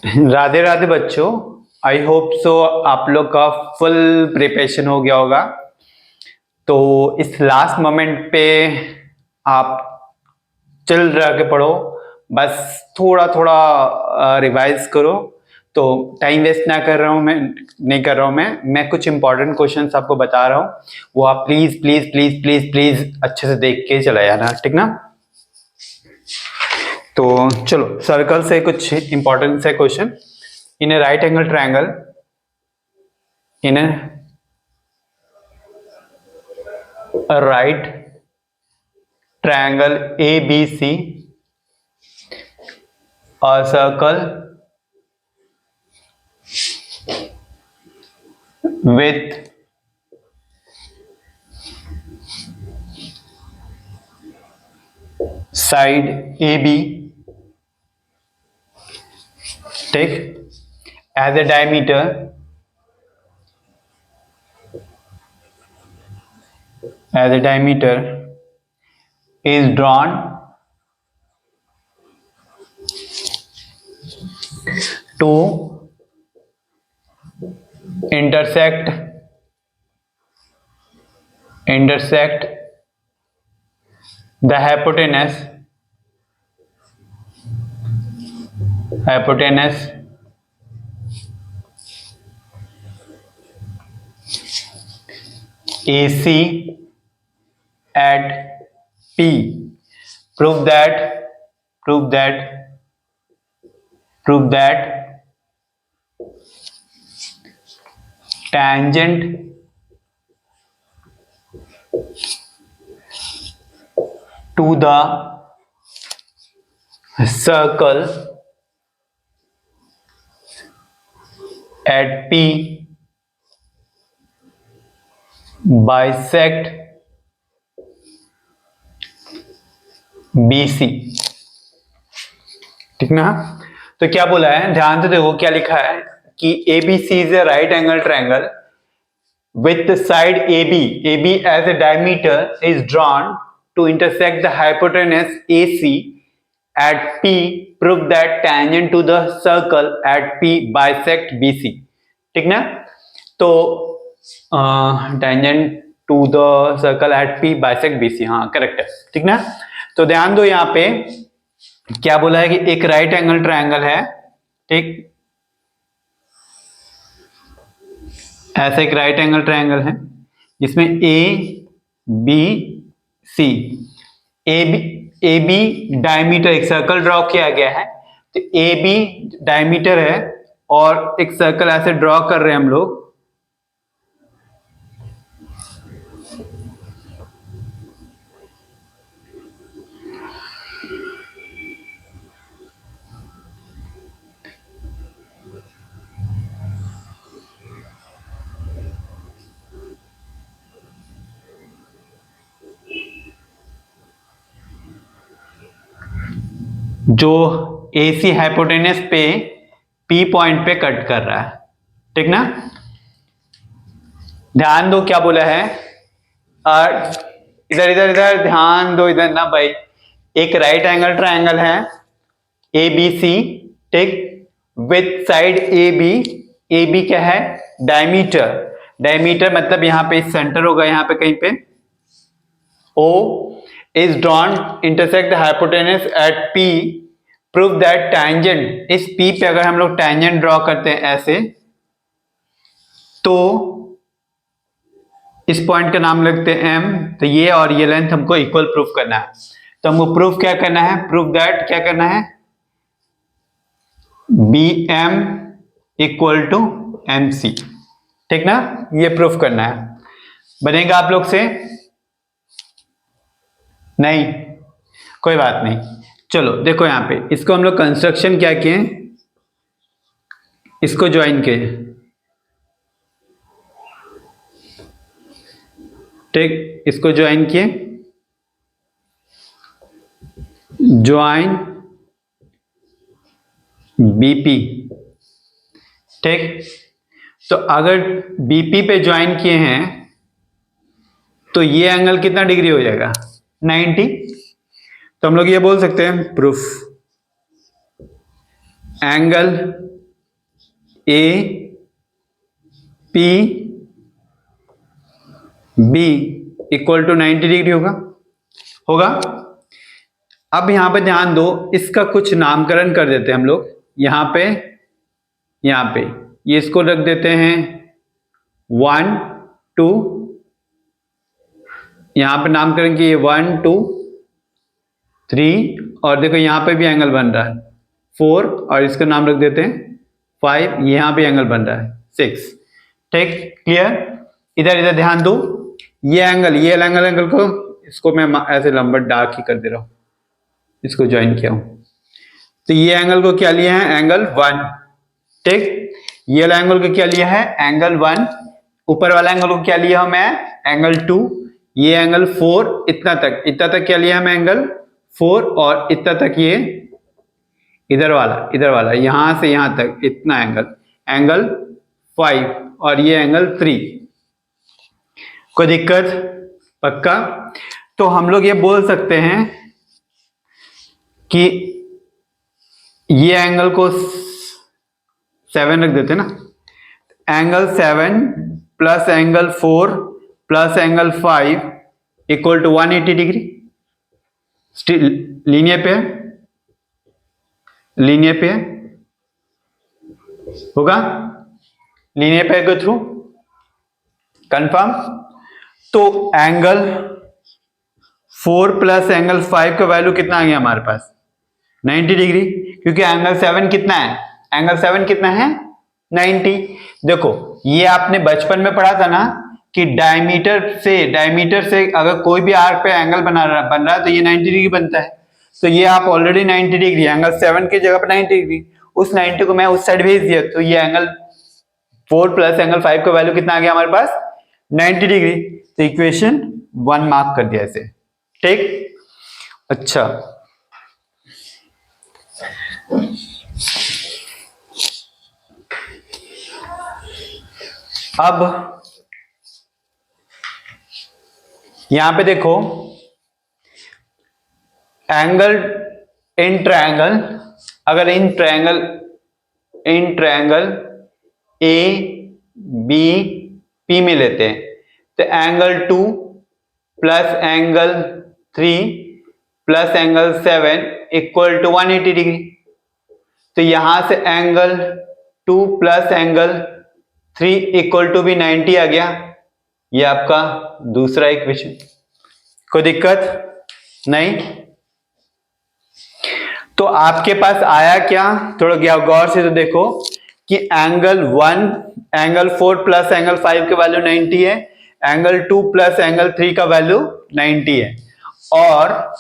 राधे राधे बच्चों, I hope so आप लोग का फुल प्रिपरेशन हो गया होगा। तो इस लास्ट मोमेंट पे आप चिल रह के पढ़ो, बस थोड़ा थोड़ा रिवाइज करो। तो टाइम वेस्ट ना कर रहा हूँ मैं, नहीं कर रहा हूँ मैं कुछ इंपॉर्टेंट क्वेश्चंस आपको बता रहा हूँ, वो आप please please please please please अच्छे से देख के चला जाना, ठीक ना। तो चलो सर्कल से कुछ इंपॉर्टेंट से question. In A right angle triangle, in a right triangle ABC, a circle with side AB, take as a diameter is drawn to intersect the hypotenuse AC at P. Prove that tangent to the circle at P bisect BC, ठीक ना। तो क्या बोला है, ध्यान से देखो क्या लिखा है कि ABC is a right angle triangle with the side AB as a diameter is drawn to intersect the hypotenuse AC at P. Prove that tangent to the circle at P bisect BC, ठीक ना। तो tangent to the circle at P bisect BC, हाँ correct है, ठीक ना। तो ध्यान दो यहाँ पे क्या बोला है कि एक राइट एंगल ट्रायंगल है, ठीक, ऐसा एक राइट एंगल ट्रायंगल है जिसमें A B C, A B diameter, एक सर्कल ड्रॉ किया गया है। तो ए बी डायमीटर है और एक सर्कल ऐसे ड्रॉ कर रहे हैं हम लोग, जो AC हाइपोटेनस पे P पॉइंट पे कट कर रहा है, ठीक ना। ध्यान दो क्या बोला है, इधर इधर इधर ध्यान दो, इधर ना भाई। एक राइट एंगल ट्रायंगल है ABC, ठीक, विथ साइड AB क्या है, डायमीटर मतलब यहाँ पे सेंटर होगा, यहाँ पे कहीं पे O is drawn intersect the hypotenuse at P. Prove that tangent, इस P पे अगर हम लोग tangent ड्रॉ करते हैं ऐसे, तो इस पॉइंट का नाम लगते हैं M। तो ये और ये लेंथ हमको इक्वल प्रूफ करना है। तो हमको प्रूफ क्या करना है, प्रूफ दैट क्या करना है, BM इक्वल टू MC, ठीक ना, ये प्रूफ करना है। बनेगा आप लोग से? नहीं, कोई बात नहीं। चलो देखो यहाँ पे इसको हम लोग कंस्ट्रक्शन क्या किए, इसको ज्वाइन किए, ठीक, इसको ज्वाइन किए, ज्वाइन BP, ठीक। तो अगर BP पे ज्वाइन किए हैं तो ये एंगल कितना डिग्री हो जाएगा, 90। तो हम लोग ये बोल सकते हैं proof angle A P B equal to 90 degree होगा। अब यहां पे ध्यान दो, इसका कुछ नामकरण कर देते हैं हम लोग। यहां पे ये इसको रख देते हैं 1 2, यहां पे नामकरण किए 1 2 3, और देखो यहां पे भी एंगल बन रहा है 4, और इसका नाम रख देते हैं 5, यहां भी एंगल बन रहा है 6। ठीक, क्लियर। इधर ध्यान दो, ये एंगल को, इसको मैं ऐसे लंबा डार्क ही कर दे रहा हूं, इसको ज्वाइन किया हूं। तो ये एंगल को क्या लिया है, एंगल 1। ठीक, ये वाला एंगल को क्या लिया है, एंगल 1। ऊपर वाला एंगल को क्या लिया हूं मैं, एंगल 2। ये एंगल 4, इतना तक क्या लिया मैं, एंगल 4, और इतना तक ये इधर वाला यहां से यहां तक इतना एंगल 5, और ये एंगल 3। कोई दिक्कत, पक्का। तो हम लोग ये बोल सकते हैं कि ये एंगल को 7 रख देते ना, angle 7 plus angle 4 plus angle 5 equal to 180 degree. Linear pair होगा, लीनियर पे के थ्रू, कंफर्म। तो एंगल 4 प्लस एंगल 5 का वैल्यू कितना आ गया हमारे पास, 90 डिग्री, क्योंकि एंगल 7 कितना है, एंगल 7 कितना है, 90। देखो ये आपने बचपन में पढ़ा था ना कि डायमीटर से अगर कोई भी आर्क पे एंगल बन रहा है तो ये 90 डिग्री बनता है। तो ये आप ऑलरेडी 90 डिग्री, एंगल 7 की जगह पर 90 डिग्री, उस 90 को मैं उस साइड भेज दिया, तो ये एंगल 4 प्लस एंगल 5 का वैल्यू कितना आ गया हमारे पास, 90 डिग्री। तो इक्वेशन 1 मार्क कर दिया ऐसे। ठीक, अच्छा, अब यहां पे देखो, एंगल इन ट्रायंगल, अगर इन ट्रायंगल ए बी पी में लेते हैं, तो angle 2 plus angle 3 plus angle 7 equal to 180 degree. तो यहां से angle 2 plus angle 3 equal to भी 90 आ गया। ये आपका दूसरा इक्वेशन। कोई दिक्कत नहीं। तो आपके पास आया क्या, थोड़ा गौर से तो देखो कि एंगल 4 प्लस एंगल 5 का वैल्यू 90 है, एंगल 2 प्लस एंगल 3 का वैल्यू 90 है, और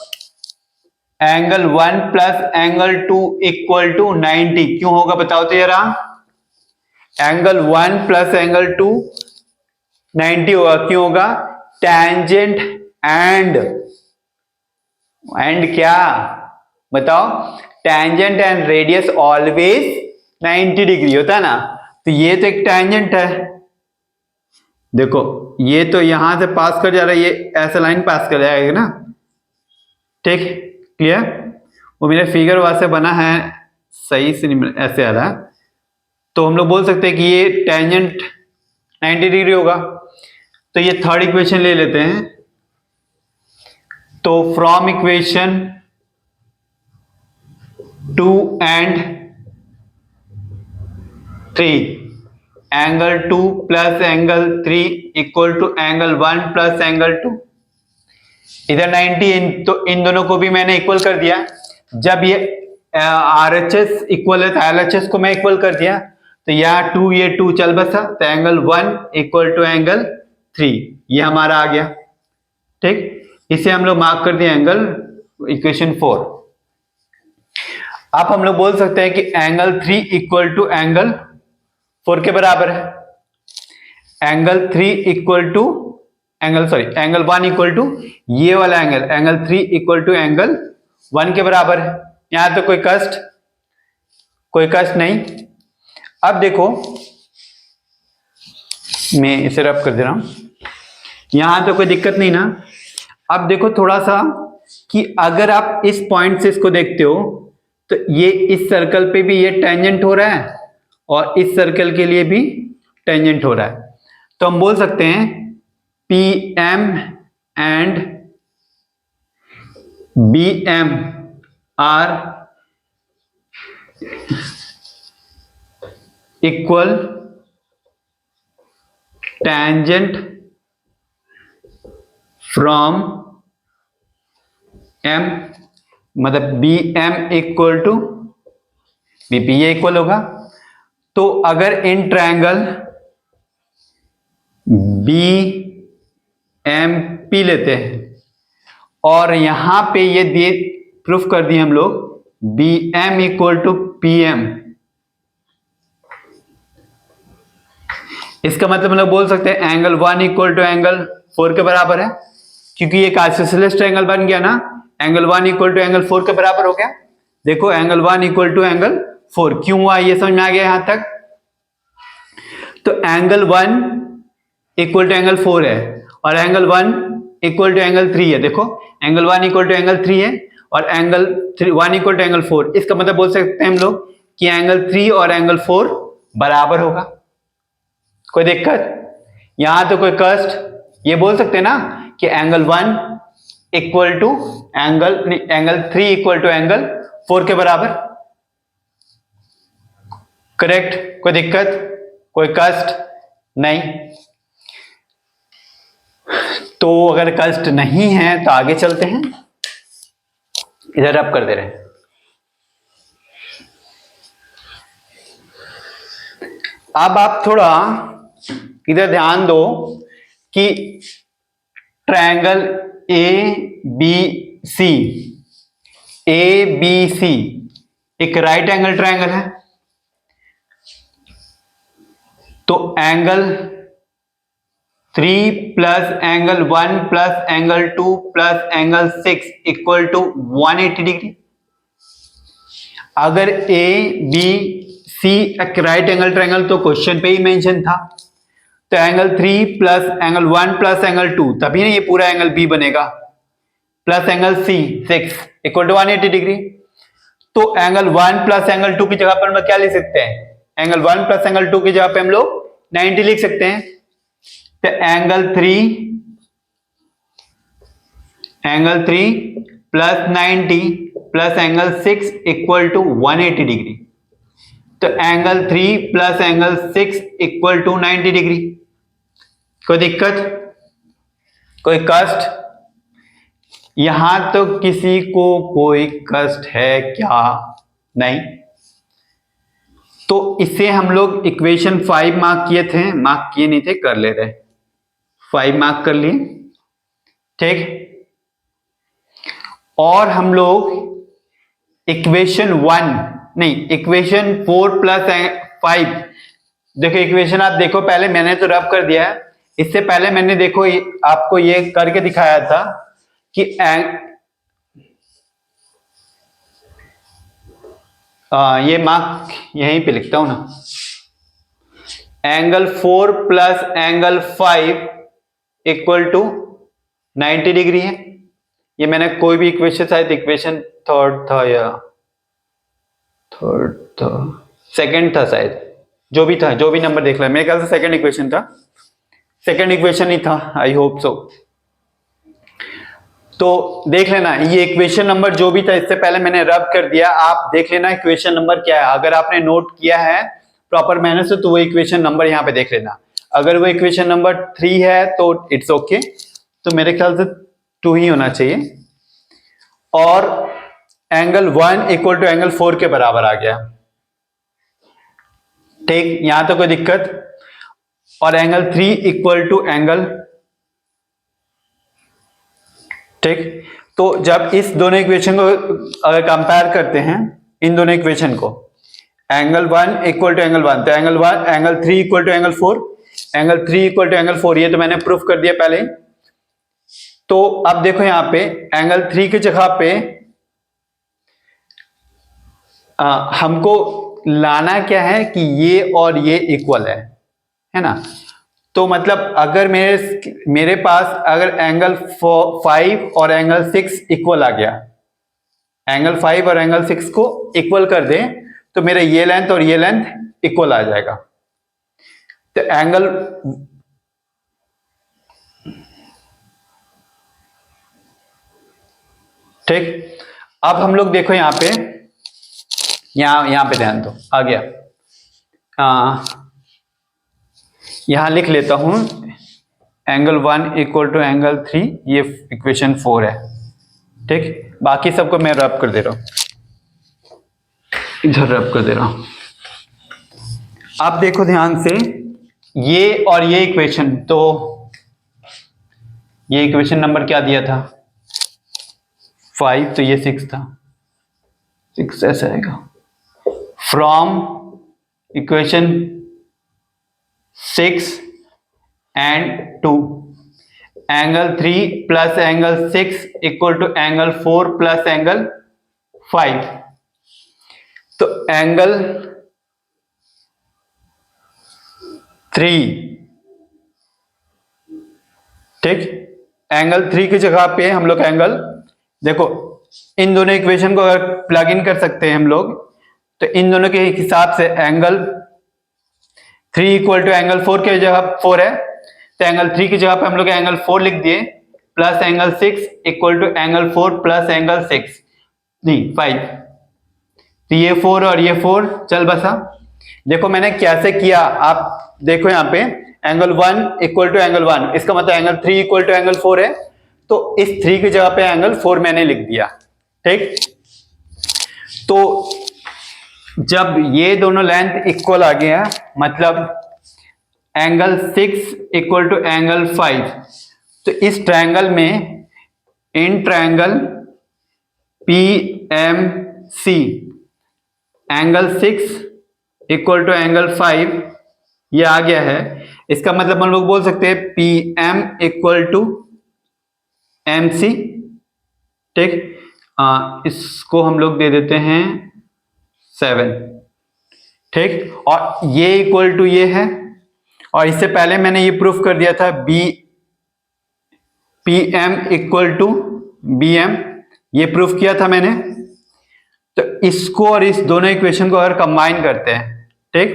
angle 1 plus angle 2 equal to 90 क्यों होगा, बताओ तो जरा। एंगल 1 प्लस एंगल 2 90 होगा, क्यों होगा, टेंजेंट एंड क्या बताओ, tangent and radius always 90 degree होता है ना। तो ये तो एक टेंजेंट है, देखो ये तो यहां से पास कर जा रहा है, ये ऐसा लाइन पास कर जाएगा ना। ठीक, क्लियर। वो मेरा फिगर वैसे बना है, सही से नहीं ऐसे आ रहा, तो हम लोग बोल सकते हैं कि ये टेंजेंट 90 डिग्री होगा। तो ये थर्ड इक्वेशन ले लेते हैं। तो from equation 2 and 3 angle 2 plus angle 3 equal to angle 1 plus angle 2, इधर 90, तो इन दोनों को भी मैंने इक्वल कर दिया। जब ये RHS इक्वल है तो LHS को मैं इक्वल कर दिया, तो यहाँ 2 ये 2 चल बसा, तो एंगल 1 इक्वल टू एंगल 3 ये हमारा आ गया। ठीक, इसे हम लोग मार्क कर दिया एंगल, इक्वेशन 4। अब हम लोग बोल सकते हैं कि एंगल 3 इक्वल टू एंगल 4 के बराबर है। Angle 3 equal to angle 1 equal to ये वाला एंगल 3 इक्वल टू एंगल 1 के बराबर है। यहां तो कोई कष्ट नहीं। अब देखो मैं इसे रब कर दे रहा हूं, यहां तो कोई दिक्कत नहीं ना। अब देखो थोड़ा सा कि अगर आप इस पॉइंट से इसको देखते हो, तो ये इस सर्कल पे भी ये टेंजेंट हो रहा है और इस सर्कल के लिए भी टेंजेंट हो रहा है, तो हम बोल सकते हैं P M and B M are equal tangent from M, मतलब B M equal to BP, ये इक्वल होगा। तो अगर इन ट्रायंगल बी एम पी लेते हैं और यहां पे ये दिए प्रूफ कर दिए हम लोग B M equal to P M, इसका मतलब हम लोग बोल सकते हैं एंगल 1 इक्वल टू एंगल 4 के बराबर है, क्योंकि ये आइसोसेलेस ट्रायंगल बन गया ना, एंगल 1 इक्वल टू एंगल 4 के बराबर हो गया। देखो एंगल 1 इक्वल टू एंगल 4 क्यों हुआ, ये समझ में आ गया यहां तक। तो एंगल 1 इक्वल टू एंगल 4 है और एंगल 1 इक्वल टू एंगल 3 है। देखो एंगल 1 इक्वल टू एंगल 3 है और एंगल 1 इक्वल टू एंगल 4, इसका मतलब बोल सकते हैं हम लोग कि एंगल 3 और एंगल 4 बराबर होगा। कोई दिक्कत यहां तो कोई कष्ट, ये बोल सकते हैं ना कि angle 1 equal to angle 3 equal to angle 4 के बराबर, करेक्ट। कोई दिक्कत, कोई कष्ट नहीं। तो अगर कष्ट नहीं है तो आगे चलते हैं, इधर अब कर दे रहे हैं। अब आप थोड़ा इधर ध्यान दो कि ट्रायंगल ए बी सी एक राइट एंगल ट्रायंगल है, तो angle 3 plus angle 1 plus angle 2 plus angle 6 equal to 180 degree. अगर ए बी सी एक राइट एंगल ट्रायंगल तो क्वेश्चन पे ही मेंशन था, तो angle 3 plus angle 1 plus angle 2, तभी ना ये पूरा एंगल बी बनेगा, plus angle C 6 equal to 180 degree. तो एंगल 1 प्लस एंगल 2 की जगह पर हम लोग क्या लिख सकते हैं, एंगल 1 प्लस एंगल 2 की जगह पे हम लोग 90 लिख सकते हैं। तो angle 3 plus 90 plus angle 6 equal to 180 degree. तो angle 3 plus angle 6 equal to 90 degree. कोई दिक्कत, कोई कष्ट, यहां तो किसी को कोई कष्ट है क्या, नहीं। तो इसे हम लोग इक्वेशन 5 मार्क किए थे, मार्क किए नहीं थे, कर ले रहे, 5 मार्क कर लिए, ठीक। और हम लोग इक्वेशन 1 नहीं, इक्वेशन 4 प्लस 5, देखो इक्वेशन आप देखो, पहले मैंने तो रब कर दिया है, इससे पहले मैंने देखो आपको ये करके दिखाया था कि ये मार्क यहीं पे लिखता हूं ना, angle 4 plus angle 5 equal to 90 degree है। ये मैंने कोई भी इक्वेशन, शायद इक्वेशन थर्ड था या थर्ड था, सेकंड था शायद, जो भी था, जो भी नंबर देख रहा है, मेरे ख्याल से सेकंड इक्वेशन था, सेकंड इक्वेशन ही था, आई होप सो। तो देख लेना ये इक्वेशन नंबर जो भी था, इससे पहले मैंने रब कर दिया, आप देख लेना इक्वेशन नंबर क्या है। अगर आपने नोट किया है प्रॉपर मैनर से तो वो इक्वेशन नंबर यहाँ पे देख लेना। अगर वो इक्वेशन नंबर 3 है तो इट्स ओके, तो मेरे ख्याल से 2 ही होना चाहिए। और एंगल 1 इक्वल टू एंगल 4 के बराबर आ गया, ठीक, यहां तो कोई दिक्कत। और एंगल 3 इक्वल टू एंगल, ठीक। तो जब इस दोनों इक्वेशन को अगर कंपेयर करते हैं, इन दोनों इक्वेशन को, एंगल 1 इक्वल टू एंगल 1, तो angle 3 equal to angle 4, angle 3 equal to angle 4, ये तो मैंने प्रूफ कर दिया पहले। तो अब देखो यहां पे एंगल 3 की जगह पे हमको लाना क्या है कि ये और ये इक्वल है ना। तो मतलब अगर मेरे पास अगर एंगल 5 और एंगल 6 इक्वल आ गया, एंगल 5 और एंगल 6 को इक्वल कर दें, तो मेरा ये लेंथ और ये लेंथ इक्वल आ जाएगा। तो एंगल ठीक। अब हम लोग देखो यहां पे, यहां पे ध्यान दो, आ गया। यहां लिख लेता हूं एंगल 1 इक्वल टू एंगल 3, ये इक्वेशन 4 है। ठीक, बाकी सबको मैं रब कर दे रहा हूं, इधर रब कर दे रहा हूं। आप देखो ध्यान से, ये और ये इक्वेशन, तो ये इक्वेशन नंबर क्या दिया था 5, तो ये 6 था, 6 ऐसा आएगा। From equation 6 and 2 angle 3 plus angle 6 equal to angle 4 plus angle 5। तो एंगल 3, ठीक, एंगल 3 की जगह पे हम लोग एंगल, देखो इन दोनों इक्वेशन को अगर प्लग इन कर सकते हैं हम लोग, तो इन दोनों के हिसाब से एंगल 3 इक्वल टू एंगल 4 की जगह 4 है, तो एंगल 3 की जगह पे हम लोग एंगल 4 लिख दिए, plus angle 6 equal to angle 4 plus angle 6 नहीं 5। तो ये 4 और ये 4 चल बसा। देखो मैंने कैसे किया, आप देखो यहाँ पे एंगल 1 इक्वल टू एंगल 1, इसका मतलब एंगल 3 इक्वल टू एंगल 4 है, तो इस 3 की जगह पे एंगल 4 मैंने लिख दिया। ठीक, तो जब ये दोनों लेंथ इक्वल आ गया, मतलब एंगल 6 इक्वल टू एंगल 5, तो इस ट्रायंगल में, इन triangle PMC angle 6 equal to angle 5 ये आ गया है। इसका मतलब हम लोग बोल सकते हैं PM इक्वल टू MC। ठीक, इसको हम लोग दे देते हैं 7। ठीक, और ये इक्वल टू ये है, और इससे पहले मैंने ये प्रूफ कर दिया था PM इक्वल टू BM, ये प्रूफ किया था मैंने। तो इसको और इस दोनों इक्वेशन को अगर कंबाइन करते हैं, ठीक,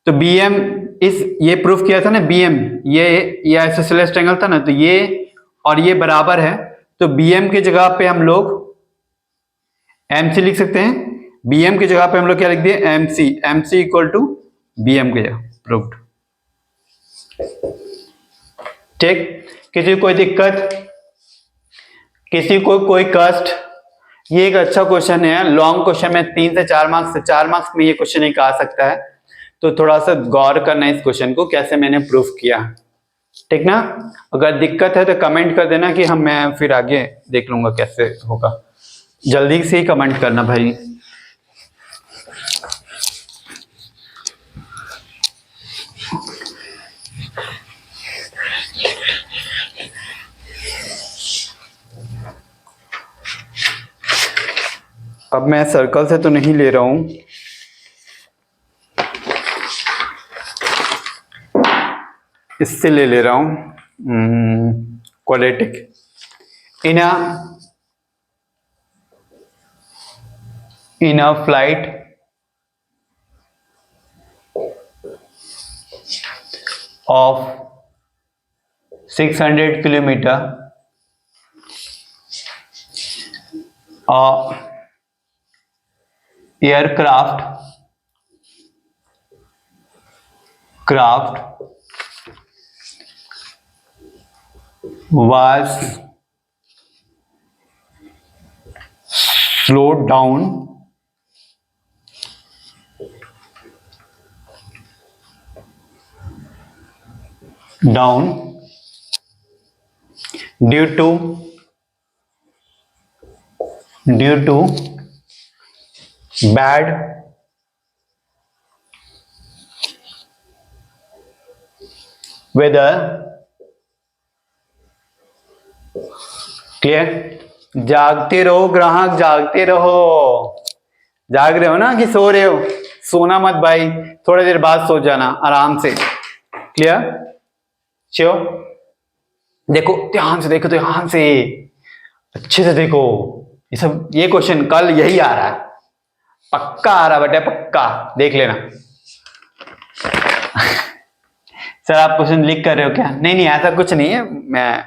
तो BM, ये प्रूफ किया था ना BM, ये आइसोसेलेस ट्रायंगल था ना, तो ये और ये बराबर है, तो BM की जगह पे हम लोग MC लिख सकते हैं। BM की जगह पे हम लोग क्या लिख दिए MC इक्वल टू BM की जगह, प्रूव्ड। ठीक, किसी को कोई दिक्कत, किसी को कोई कष्ट? ये एक अच्छा क्वेश्चन है, लॉन्ग क्वेश्चन में 3 से 4 मार्क्स, से 4 मार्क्स में ये क्वेश्चन एक आ सकता है, तो थोड़ा सा गौर करना इस क्वेश्चन को, कैसे मैंने प्रूफ किया। ठीक ना, अगर दिक्कत है तो कमेंट कर देना कि मैं फिर आगे देख लूंगा कैसे होगा। जल्दी से ही कमेंट करना भाई। अब मैं सर्कल से तो नहीं ले रहा हूं, इससे ले रहा हूं quadratic. In a flight of 600 kilometer, aircraft was slowed down due to bad weather। Clear? जागते रहो ग्राहक, जागते रहो। जाग रहे हो ना कि सो रहे हो? सोना मत भाई, थोड़ी देर बाद सो जाना आराम से। क्लियर? श्योर? देखो ध्यान से, देखो ध्यान से, अच्छे से देखो। ये क्वेश्चन कल यही आ रहा है, पक्का आ रहा बेटा, पक्का देख लेना। सर आप क्वेश्चन लिख कर रहे हो क्या? नहीं नहीं, ऐसा कुछ नहीं है, मैं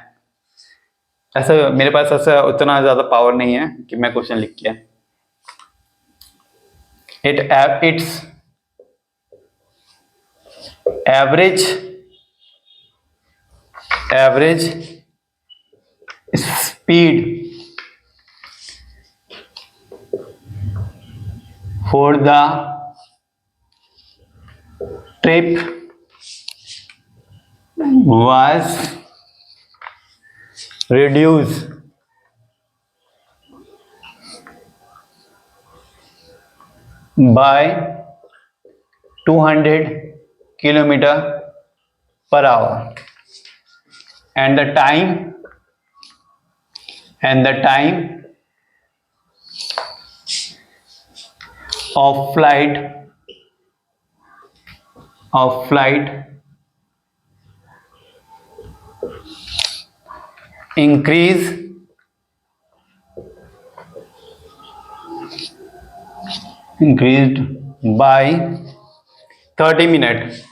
ऐसा मेरे पास ऐसा उतना ज्यादा पावर नहीं है कि मैं क्वेश्चन लिख के। It's average speed for the trip was reduced by 200 kilometer per hour, and the time of flight increased by 30 minutes.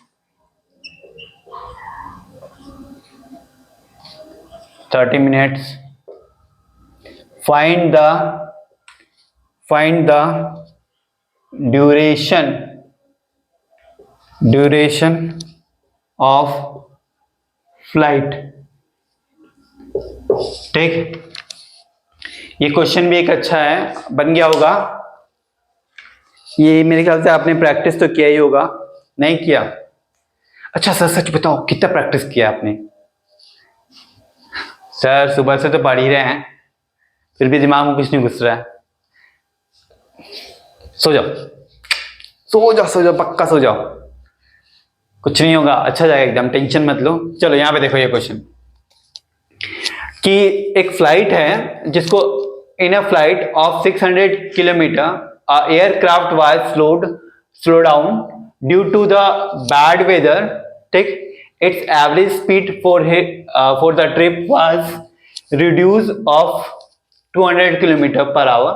Find the duration of flight. ठीक, ये क्वेश्चन भी एक अच्छा है, बन गया होगा। ये मेरे ख्याल से आपने प्रैक्टिस तो किया ही होगा, नहीं किया? अच्छा सर सच बताओ, कितना प्रैक्टिस किया आपने? सर सुबह से तो पढ़ ही रहे हैं, फिर भी दिमाग में कुछ नहीं घुस रहा है। सो जाओ सो जाओ सो जाओ, पक्का सो जाओ, कुछ नहीं होगा, अच्छा जाएगा एकदम, टेंशन मत लो। चलो यहाँ पे देखो ये क्वेश्चन कि एक फ्लाइट है जिसको in a flight of 600 kilometre aircraft was slow down due to the bad weather. ठीक, its average speed for the trip was reduce of 200 kilometre per hour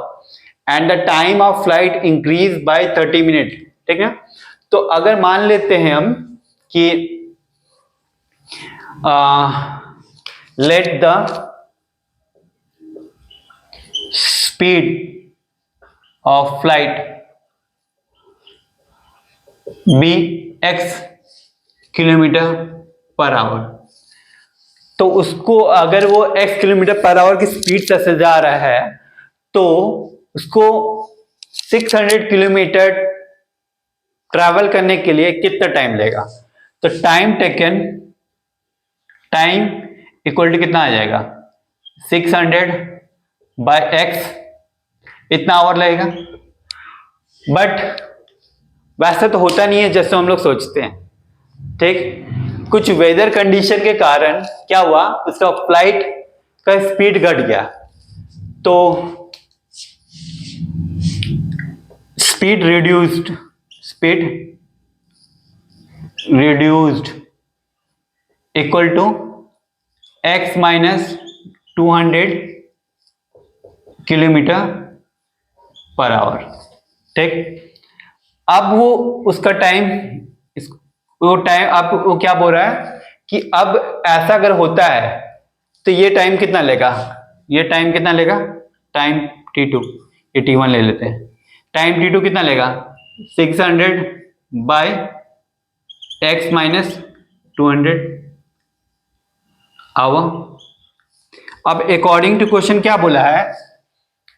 and the time of flight increase by 30 minute. ठीक है, तो अगर मान लेते हैं हम कि let the speed of flight be x kilometre per our, तो उसको अगर वो x किलोमीटर पर आवर की स्पीड से जा रहा है तो उसको 600 किलोमीटर ट्रैवल करने के लिए कितना टाइम लेगा? तो टाइम इक्वल टू कितना आ जाएगा? 600 बाय x, इतना आवर लगेगा। बट वैसा तो होता नहीं है जैसे हम लोग सोचते हैं। ठीक, कुछ वेदर कंडीशन के कारण क्या हुआ, उसका फ्लाइट का स्पीड घट गया, तो speed reduced equal to x minus 200 kilometre per hour. ठीक, अब वो उसका टाइम, आपको क्या बोल रहा है कि अब ऐसा अगर होता है तो ये टाइम कितना लेगा? टाइम t2, ये t1 ले लेते हैं। टाइम t2 कितना लेगा? 600 बाय x माइनस 200 आवर। अब अकॉर्डिंग टू क्वेश्चन क्या बोला है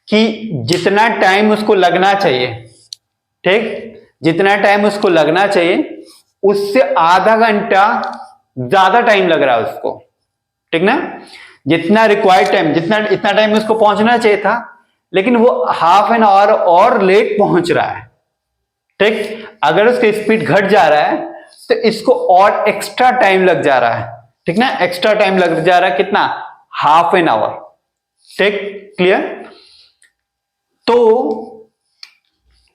कि जितना टाइम उसको लगना चाहिए, ठीक, जितना टाइम उसको लगना चाहिए उससे आधा घंटा ज्यादा टाइम लग रहा है उसको। ठीक ना, जितना रिक्वायर्ड टाइम, इतना टाइम उसको पहुंचना चाहिए था, लेकिन वो हाफ एन आवर और लेट पहुंच रहा है। ठीक, अगर उसकी स्पीड घट जा रहा है तो इसको और एक्स्ट्रा टाइम लग जा रहा है। ठीक ना, एक्स्ट्रा टाइम लग जा रहा है, कितना? Half an hour. ठीक, क्लियर? तो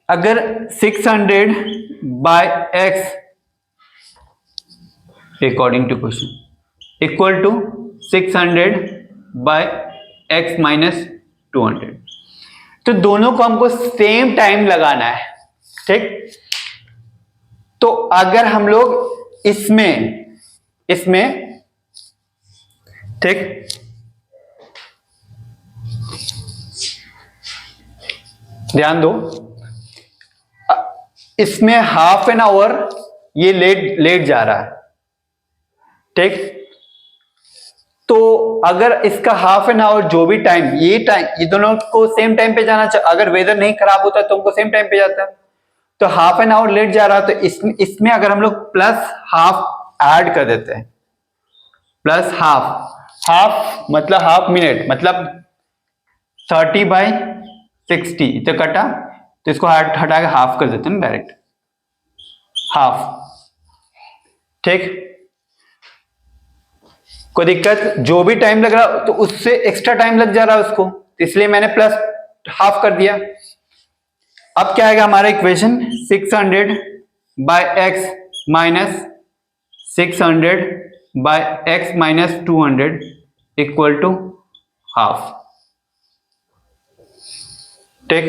अगर 600 by x according to question equal to 600 by x minus 200, तो दोनों को हमको सेम टाइम लगाना है, ठीक। तो अगर हम लोग इसमें इसमें ठीक, ध्यान दो, इसमें हाफ एन आवर ये लेट लेट जा रहा है, ठीक। तो अगर इसका हाफ एन आवर जो भी टाइम, ये दोनों को सेम टाइम पे जाना चाहिए। अगर वेदर नहीं खराब होता तो उनको सेम टाइम पे जाता है। तो हाफ एन आवर लेट जा रहा है, तो इसमें अगर हम लोग प्लस हाफ ऐड कर देते हैं, प्लस हाफ, हाफ मतलब हाफ मिनट, मतलब 30/60 तो कटा, तो इसको हटा के हाफ कर देते हैं ना डायरेक्ट, हाफ, ठीक। कोई दिक्कत? जो भी टाइम लग रहा तो उससे एक्स्ट्रा टाइम लग जा रहा है उसको, तो इसलिए मैंने प्लस हाफ कर दिया। अब क्या आएगा हमारा equation, 600/x minus 600/x minus 200 equal to half, ठीक।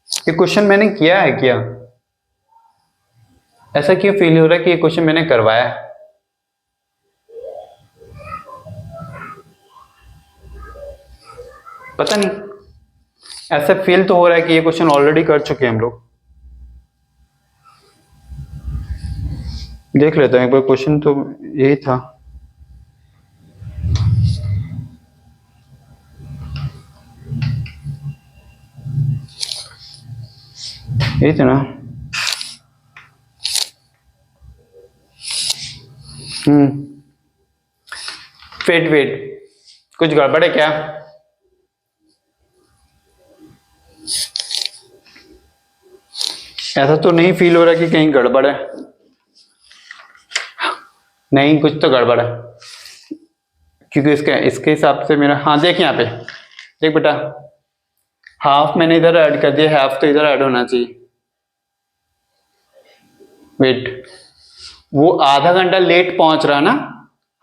ये क्वेश्चन मैंने किया है क्या? ऐसा क्यों फील हो रहा है कि ये क्वेश्चन मैंने करवाया है? पता नहीं, ऐसा फील तो हो रहा है कि ये क्वेश्चन ऑलरेडी कर चुके हैं हम लोग। देख लेते हैं एक बार, क्वेश्चन तो यही था। यही था ना? वेट वेट, कुछ गड़बड़ है क्या? ऐसा तो नहीं फील हो रहा कि कहीं गड़बड़ है? नहीं, कुछ तो गड़बड़ है, क्योंकि इसके हिसाब से मेरा, हाँ देख यहाँ पे, देख बेटा, हाफ मैंने इधर ऐड कर दिया, हाफ तो इधर ऐड होना चाहिए। वेट, वो आधा घंटा लेट पहुंच रहा ना?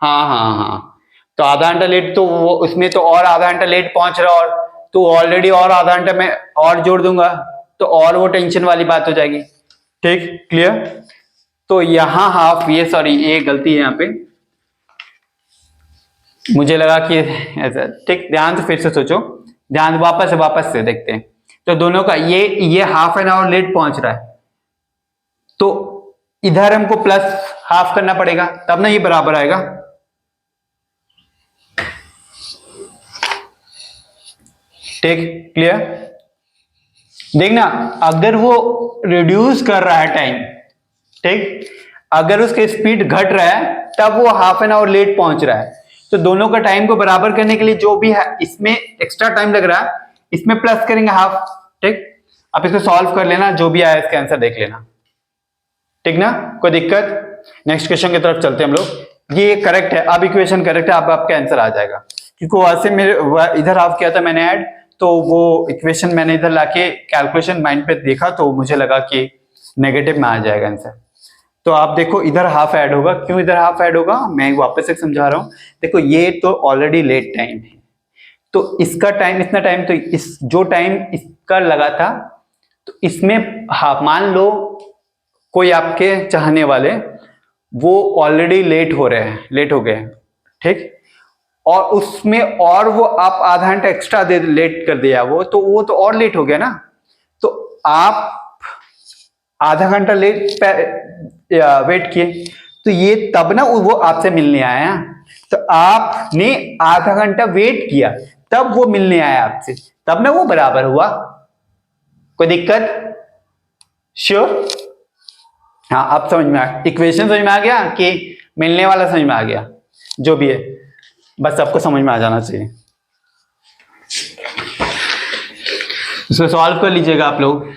हाँ हाँ हाँ, तो आधा घंटा लेट, तो वो उसमें तो और आधा घंटा लेट पहुंच रहा, और तो ऑलरेडी और आधा घंटा मैं और जोड़ दूंगा, तो और वो टेंशन वाली बात हो जाएगी, ठीक, क्लियर। तो यहां हाफ, ये सॉरी ये गलती है यहाँ पे, मुझे लगा कि ऐसा, ठीक। ध्यान से फिर से सोचो, ध्यान वापस से देखते हैं। तो दोनों का ये हाफ एन आवर लेट पहुंच रहा है, तो इधर हमको प्लस हाफ करना पड़ेगा, तब ना ये बराबर आएगा, ठीक, क्लियर। देखना, अगर वो रिड्यूस कर रहा है टाइम, ठीक, अगर उसके स्पीड घट रहा है तब वो हाफ एन आवर लेट पहुंच रहा है। तो दोनों का टाइम को बराबर करने के लिए जो भी है इसमें एक्स्ट्रा टाइम लग रहा है, इसमें प्लस करेंगे हाफ, ठीक। अब इसको सॉल्व कर लेना, जो भी आया इसका आंसर देख लेना, ठीक ना, कोई दिक्कत? नेक्स्ट क्वेश्चन की तरफ चलते हैं हम लोग। ये करेक्ट है, अब इक्वेशन करेक्ट है, अब आपका आंसर आ जाएगा, क्योंकि वैसे मेरे इधर हाफ किया था मैंने ऐड, तो वो इक्वेशन मैंने इधर लाके कैलकुलेशन माइंड पे देखा, तो मुझे लगा कि नेगेटिव में आ जाएगा आंसर। तो आप देखो इधर हाफ ऐड होगा, क्यों इधर हाफ ऐड होगा मैं वापस से समझा रहा हूं। देखो ये तो ऑलरेडी लेट टाइम है, तो इसका टाइम, इतना टाइम, तो इस जो टाइम इसका लगा था, तो इसमें हाफ, मान लो कोई आपके चाहने वाले वो ऑलरेडी लेट हो रहे हैं, लेट हो गए, ठीक, और उसमें और वो आप आधा घंटा एक्स्ट्रा दे लेट कर दिया, वो तो और लेट हो गया ना। तो आप आधा घंटा लेट वेट किए, तो ये तब ना वो आपसे मिलने आया, तो आपने आधा घंटा वेट किया तब वो मिलने आया आपसे, तब ना वो बराबर हुआ। कोई दिक्कत? श्योर? हाँ, अब समझ में आ, इक्वेशन समझ में आ गया कि मिलने वाला समझ में आ गया, जो भी है बस सबको समझ में आ जाना चाहिए। इसको सॉल्व कर लीजिएगा आप लोग।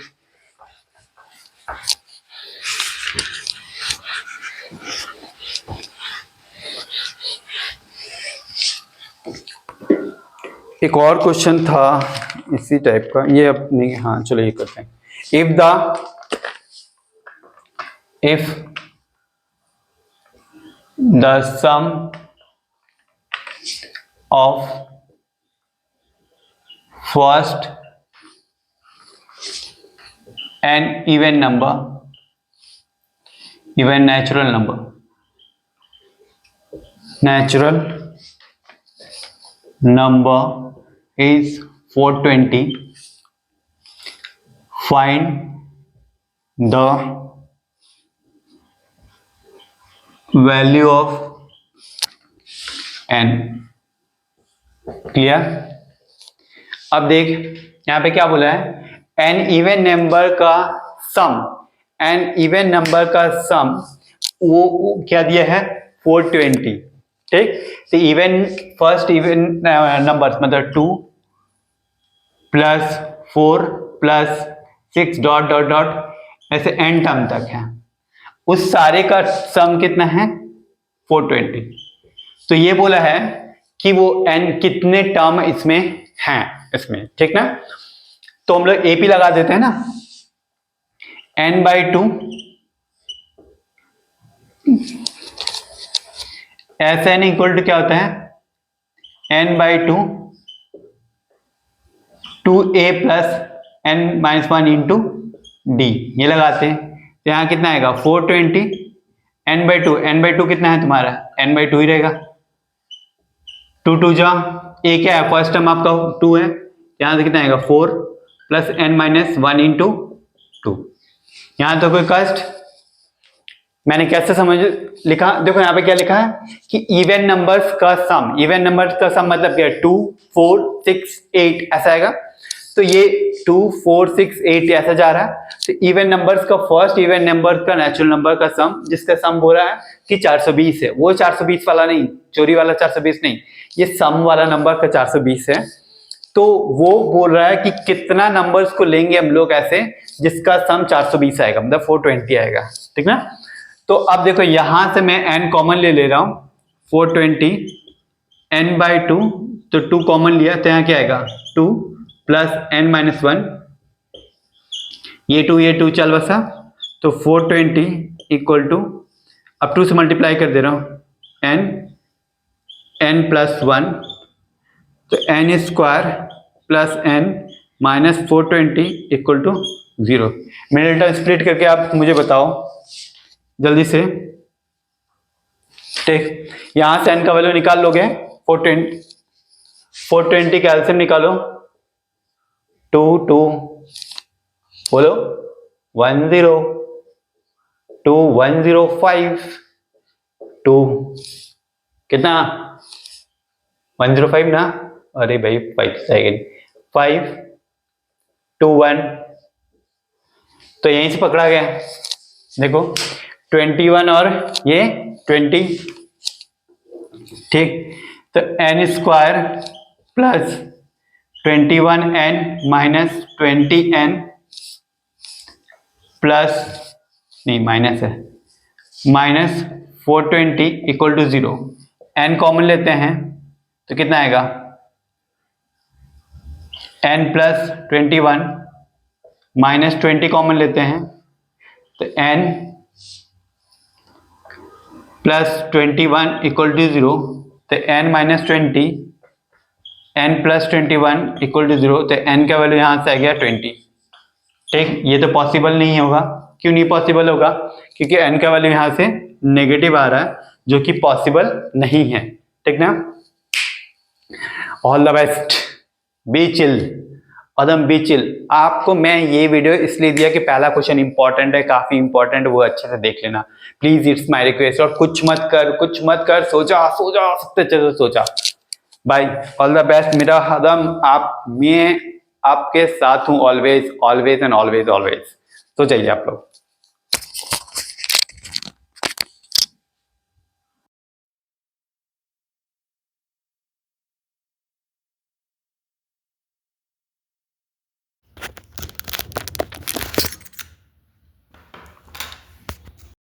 एक और क्वेश्चन था इसी टाइप का, ये अब नहीं, हाँ चलो ये करते हैं। If the sum of first an even number, even natural number, natural number is 420. Find the value of n. Clear? अब देख यहां पे क्या बोला है, एन इवन नंबर का सम, एन इवन नंबर का सम वो क्या दिया है 420. ठीक, तो इवन फर्स्ट इवन नंबर मतलब 2 plus 4 plus 6 dot dot dot ऐसे एन टर्म तक है, उस सारे का सम कितना है 420. तो ये बोला है कि वो एन कितने टर्म इसमें हैं इसमें. ठीक ना, तो हम लोग एपी लगा देते हैं ना, n/2 S N equal to क्या होता है n/2 2a plus n-1 into D. ये लगाते हैं तो यहाँ कितना आएगा 420 n/2. n/2 कितना है तुम्हारा n/2 ही रहेगा. 2 2 जा ए क्या है फर्स्ट टर्म आपका 2 है, यहाँ से कितना आएगा 4 प्लस n-1 इंटू 2. यहाँ तो कोई कष्ट, मैंने कैसे समझ लिखा, देखो यहाँ पे क्या लिखा है कि इवन नंबर्स का सम, इवन नंबर्स का सम मतलब क्या 2 4 6 8 ऐसा आएगा. तो ये 2 4 6 8 ऐसा जा रहा है. तो इवन नंबर्स का फर्स्ट इवन नंबर का नेचुरल नंबर का सम, जिसका सम हो रहा है कि 420 है, वो 420 वाला नहीं, चोरी वाला 420 नहीं, ये सम वाला नंबर का 420 है. तो वो बोल रहा है कि कितना नंबर्स को लेंगे हम लोग ऐसे जिसका सम 420 आएगा, मतलब 420 आएगा. ठीक ना, तो अब देखो यहां से मैं n कॉमन ले रहा हूं 420 n/2, तो 2 कॉमन लिया तो यहाँ क्या आएगा 2 प्लस n-1, ये 2 चल बसा, तो 420 इक्वल टू, अब 2 से मल्टीप्लाई कर दे रहा हूं n+1, तो n square plus n minus 420 equal to 0. Middle term split करके आप मुझे बताओ जल्दी से. ठीक, यहां से n का वैल्यू निकाल लोगे 420 का एलसीएम निकालो 2 2 बोलो 10 2 105 2 कितना 105 ना, अरे भाई 5 सेकेंड 5 2 1, तो यहीं से पकड़ा गया. देखो 21 और ये 20. ठीक, तो n square plus 21n minus 20n plus नहीं माइनस है minus 420 equal to 0. n common लेते हैं तो कितना आएगा n प्लस 21 माइनस 20 कॉमन लेते हैं तो n प्लस 21 इक्वल टू 0, तो n minus 20 n plus 21 equal to 0, तो n का वैल्यू यहाँ से आ गया 20. ठीक, ये तो पॉसिबल नहीं होगा. क्यों नहीं पॉसिबल होगा, क्योंकि n का वैल्यू यहाँ से नेगेटिव आ रहा है जो कि पॉसिबल नहीं है. ठीक ना, all the best, be chill अदम बी चिल. आपको मैं ये वीडियो इसलिए दिया कि पहला क्वेश्चन इंपॉर्टेंट है, काफी इंपॉर्टेंट, वो अच्छे से देख लेना प्लीज, इट्स माय रिक्वेस्ट. और कुछ मत कर, सोचा सबसे अच्छे से सोचा. बाय, ऑल द बेस्ट मेरा अदम. मैं आपके साथ हूँ always always and always always. तो चाहिए आप लोग.